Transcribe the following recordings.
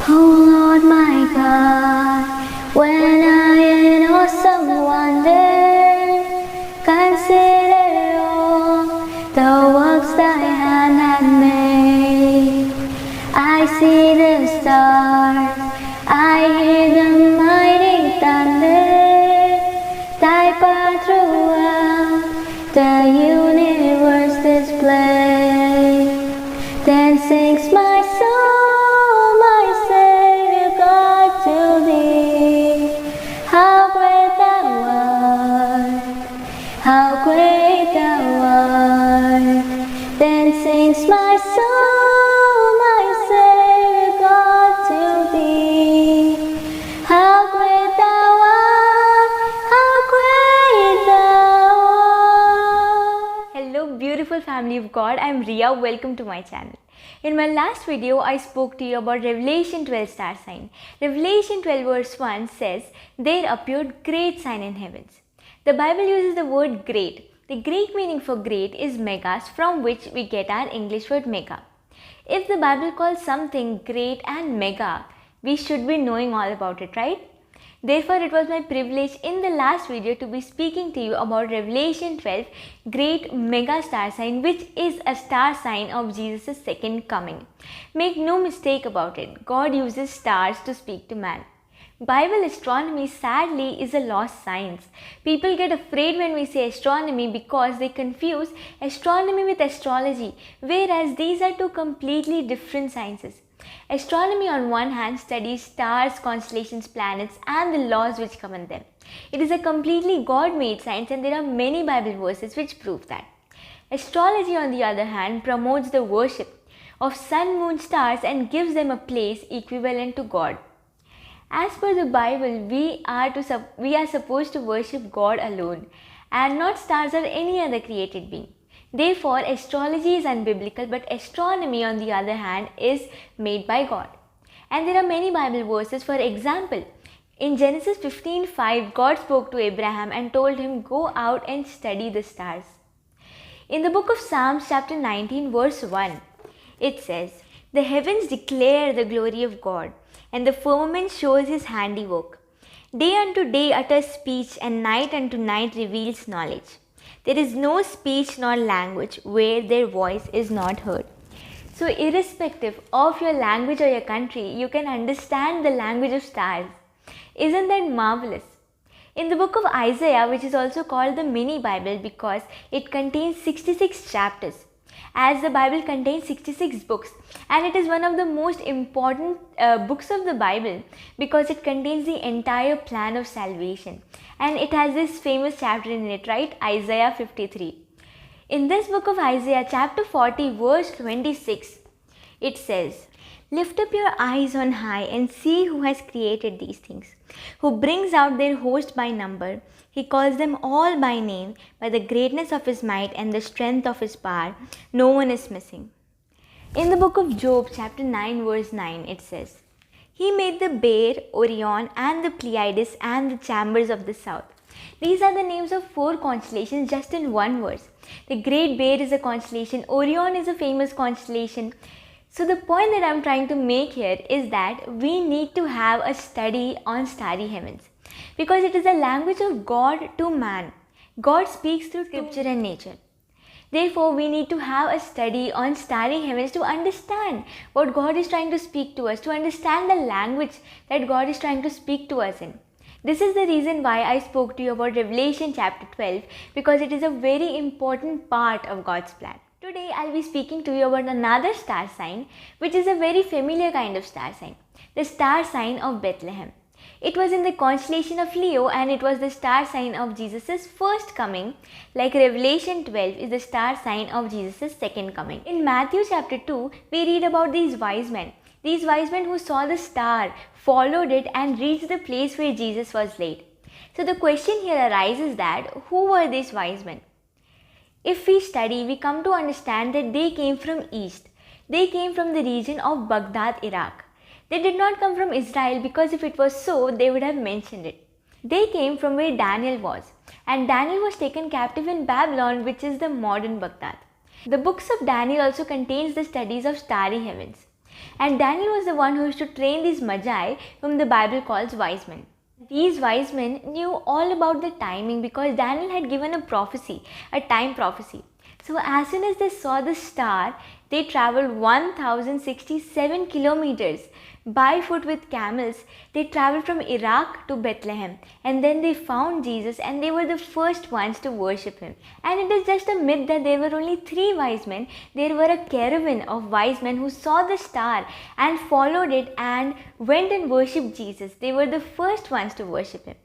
Oh Lord my God, when I in awesome wonder consider all the works thy hand hath made, I see the stars, I hear the mighty thunder, thy power throughout the universe display. Then sings my soul, my Savior God, to thee. How great thou art, how great thou art. Then sings my soul, my Savior God, to thee. How great thou art, how great thou art. Hello beautiful family of God, I am Riya. Welcome to my channel. In my last video, I spoke to you about Revelation 12 star sign. Revelation 12 verse 1 says, there appeared great sign in heavens. The Bible uses the word great. The Greek meaning for great is megas, from which we get our English word mega. If the Bible calls something great and mega, we should be knowing all about it, right? Therefore, it was my privilege in the last video to be speaking to you about Revelation 12, great mega star sign, which is a star sign of Jesus' second coming. Make no mistake about it, God uses stars to speak to man. Bible astronomy sadly is a lost science. People get afraid when we say astronomy because they confuse astronomy with astrology, whereas these are two completely different sciences. Astronomy on one hand studies stars, constellations, planets and the laws which govern them. It is a completely God-made science and there are many Bible verses which prove that. Astrology on the other hand promotes the worship of sun, moon, stars and gives them a place equivalent to God. As per the Bible, we are supposed to worship God alone and not stars or any other created being. Therefore, astrology is unbiblical, but astronomy on the other hand is made by God. And there are many Bible verses. For example, in Genesis 15:5, God spoke to Abraham and told him, go out and study the stars. In the book of Psalms chapter 19 verse 1, it says, the heavens declare the glory of God, and the firmament shows his handiwork. Day unto day utters speech, and night unto night reveals knowledge. There is no speech nor language where their voice is not heard. So irrespective of your language or your country, you can understand the language of stars. Isn't that marvelous? In the book of Isaiah, which is also called the mini Bible because it contains 66 chapters, as the Bible contains 66 books, and it is one of the most important books of the Bible because it contains the entire plan of salvation, and it has this famous chapter in it, right? Isaiah 53. In this book of Isaiah chapter 40 verse 26, it says, lift up your eyes on high and see who has created these things, who brings out their host by number. He calls them all by name. By the greatness of his might and the strength of his power, no one is missing. In the book of Job chapter 9 verse 9, it says, he made the Bear, Orion and the Pleiades and the chambers of the south. These are the names of 4 constellations just in one verse. The Great Bear is a constellation. Orion is a famous constellation. So the point that I am trying to make here is that we need to have a study on starry heavens, because it is the language of God to man. God speaks through scripture and nature. Therefore, we need to have a study on starry heavens to understand what God is trying to speak to us, to understand the language that God is trying to speak to us in. This is the reason why I spoke to you about Revelation chapter 12, because it is a very important part of God's plan. Today, I'll be speaking to you about another star sign, which is a very familiar kind of star sign, the star sign of Bethlehem. It was in the constellation of Leo and it was the star sign of Jesus' first coming, like Revelation 12 is the star sign of Jesus' second coming. In Matthew chapter 2, we read about these wise men. These wise men who saw the star, followed it and reached the place where Jesus was laid. So the question here arises that, who were these wise men? If we study, we come to understand that they came from east. They came from the region of Baghdad, Iraq. They did not come from Israel, because if it was so, they would have mentioned it. They came from where Daniel was, and Daniel was taken captive in Babylon, which is the modern Baghdad. The books of Daniel also contains the studies of starry heavens. And Daniel was the one who used to train these magi, whom the Bible calls wise men. These wise men knew all about the timing because Daniel had given a prophecy, a time prophecy. So as soon as they saw the star, they traveled 1067 kilometers by foot with camels. They traveled from Iraq to Bethlehem, and then they found Jesus, and they were the first ones to worship him. And it is just a myth that there were only 3 wise men. There were a caravan of wise men who saw the star and followed it and went and worshipped Jesus. They were the first ones to worship him.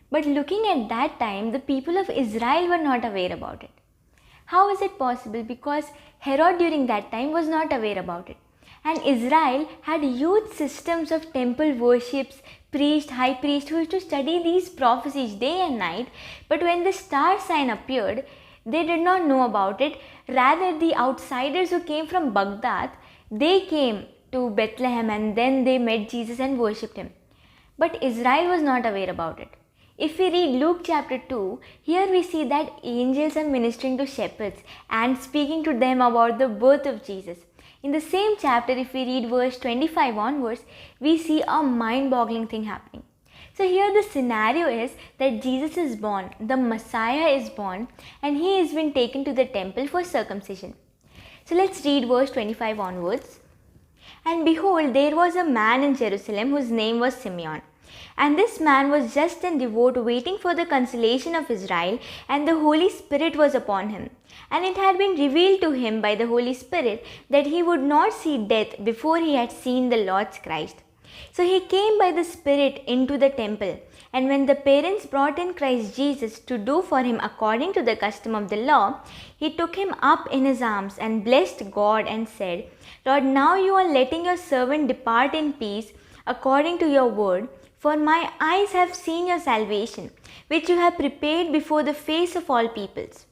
But looking at that time, the people of Israel were not aware about it. How is it possible? Because Herod during that time was not aware about it. And Israel had huge systems of temple worships, priest, high priest who used to study these prophecies day and night. But when the star sign appeared, they did not know about it. Rather, the outsiders who came from Baghdad, they came to Bethlehem and then they met Jesus and worshipped him. But Israel was not aware about it. If we read Luke chapter 2, here we see that angels are ministering to shepherds and speaking to them about the birth of Jesus. In the same chapter, if we read verse 25 onwards, we see a mind-boggling thing happening. So here the scenario is that Jesus is born, the Messiah is born, and he has been taken to the temple for circumcision. So let's read verse 25 onwards. And behold, there was a man in Jerusalem whose name was Simeon. And this man was just and devout, waiting for the consolation of Israel, and the Holy Spirit was upon him. And it had been revealed to him by the Holy Spirit that he would not see death before he had seen the Lord's Christ. So he came by the Spirit into the temple. And when the parents brought in Christ Jesus to do for him according to the custom of the law, he took him up in his arms and blessed God and said, Lord, now you are letting your servant depart in peace according to your word. For my eyes have seen your salvation, which you have prepared before the face of all peoples,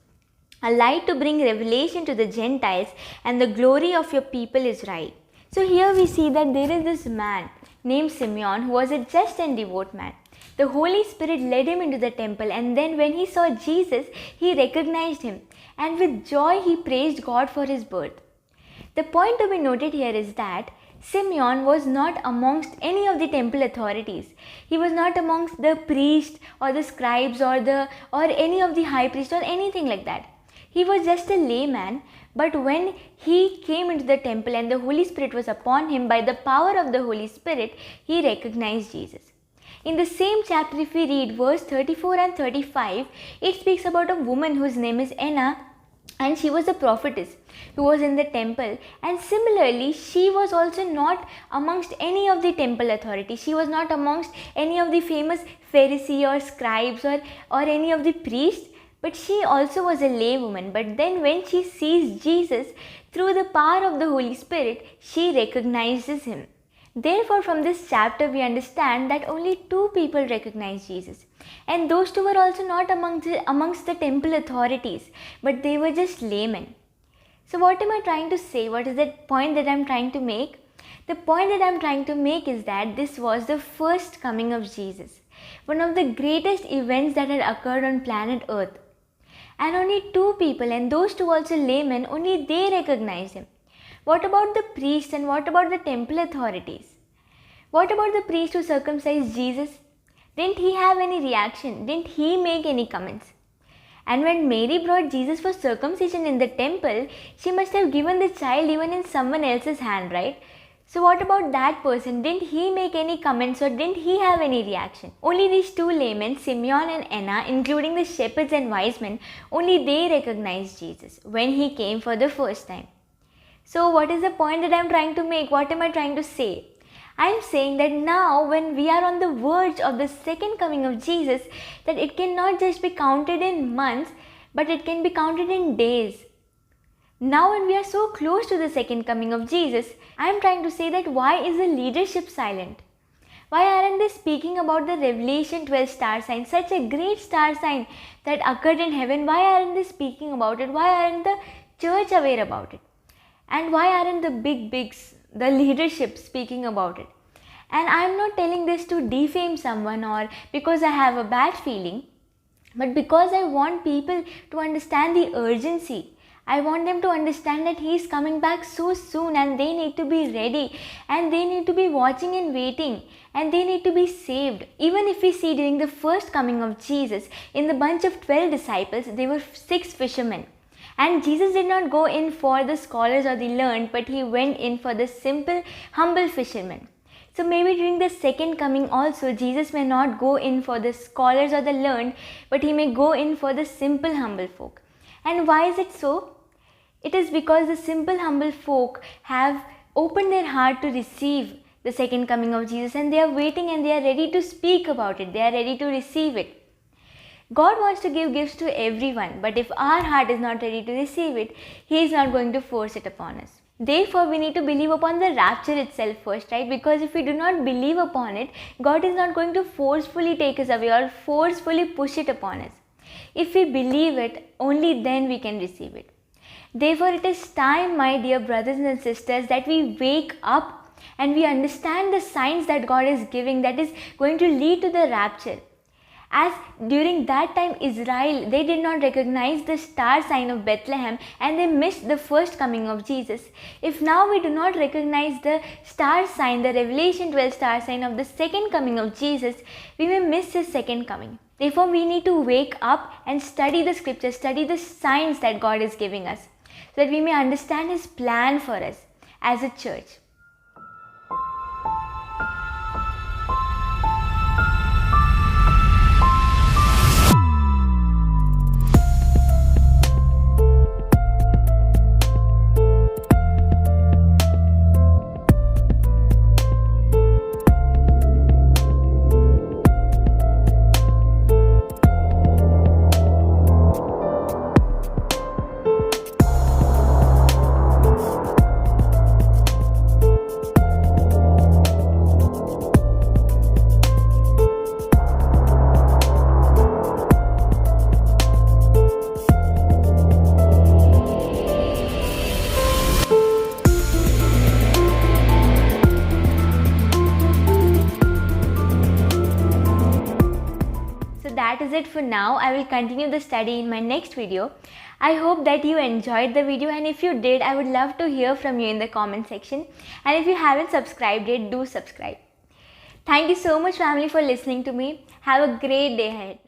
a light to bring revelation to the Gentiles and the glory of your people Israel. So here we see that there is this man named Simeon who was a just and devout man. The Holy Spirit led him into the temple, and then when he saw Jesus, he recognized him, and with joy he praised God for his birth. The point to be noted here is that Simeon was not amongst any of the temple authorities. He was not amongst the priests or the scribes or any of the high priests or anything like that. He was just a layman, but when he came into the temple and the Holy Spirit was upon him, by the power of the Holy Spirit, he recognized Jesus. In the same chapter, if we read verse 34 and 35, it speaks about a woman whose name is Anna, and she was a prophetess who was in the temple, and similarly she was also not amongst any of the temple authorities. She was not amongst any of the famous Pharisee or scribes or any of the priests, but she also was a laywoman. But then when she sees Jesus, through the power of the Holy Spirit, she recognizes him. Therefore, from this chapter we understand that only 2 people recognized Jesus, and those 2 were also not amongst the temple authorities, but they were just laymen. So what am I trying to say? What is the point that I am trying to make? The point that I am trying to make is that this was the first coming of Jesus, one of the greatest events that had occurred on planet Earth. And only 2 people, and those 2 also laymen, only they recognized him. What about the priests and what about the temple authorities? What about the priest who circumcised Jesus? Didn't he have any reaction? Didn't he make any comments? And when Mary brought Jesus for circumcision in the temple, she must have given the child even in someone else's hand, right? So what about that person? Didn't he make any comments or didn't he have any reaction? Only these 2 laymen, Simeon and Anna, including the shepherds and wise men, only they recognized Jesus when he came for the first time. So what is the point that I am trying to make? What am I trying to say? I am saying that now when we are on the verge of the second coming of Jesus, that it cannot just be counted in months, but it can be counted in days. Now when we are so close to the second coming of Jesus, I am trying to say that why is the leadership silent? Why aren't they speaking about the Revelation 12 star sign, such a great star sign that occurred in heaven? Why aren't they speaking about it? Why aren't the church aware about it? And why aren't the bigs, the leadership speaking about it? And I am not telling this to defame someone or because I have a bad feeling, but because I want people to understand the urgency. I want them to understand that He is coming back so soon and they need to be ready and they need to be watching and waiting and they need to be saved. Even if we see during the first coming of Jesus, in the bunch of 12 disciples, there were 6 fishermen. And Jesus did not go in for the scholars or the learned, but He went in for the simple, humble fishermen. So maybe during the second coming also, Jesus may not go in for the scholars or the learned, but He may go in for the simple, humble folk. And why is it so? It is because the simple, humble folk have opened their heart to receive the second coming of Jesus, and they are waiting and they are ready to speak about it. They are ready to receive it. God wants to give gifts to everyone, but if our heart is not ready to receive it, He is not going to force it upon us. Therefore, we need to believe upon the rapture itself first, right? Because if we do not believe upon it, God is not going to forcefully take us away or forcefully push it upon us. If we believe it, only then we can receive it. Therefore, it is time, my dear brothers and sisters, that we wake up and we understand the signs that God is giving that is going to lead to the rapture. As during that time, Israel, they did not recognize the star sign of Bethlehem and they missed the first coming of Jesus. If now we do not recognize the star sign, the Revelation 12 star sign of the second coming of Jesus, we may miss His second coming. Therefore, we need to wake up and study the scriptures, study the signs that God is giving us, so that we may understand His plan for us as a church. That is it for now. I will continue the study in my next video. I hope that you enjoyed the video, and if you did, I would love to hear from you in the comment section. And if you haven't subscribed yet, do subscribe. Thank you so much, family, for listening to me. Have a great day ahead.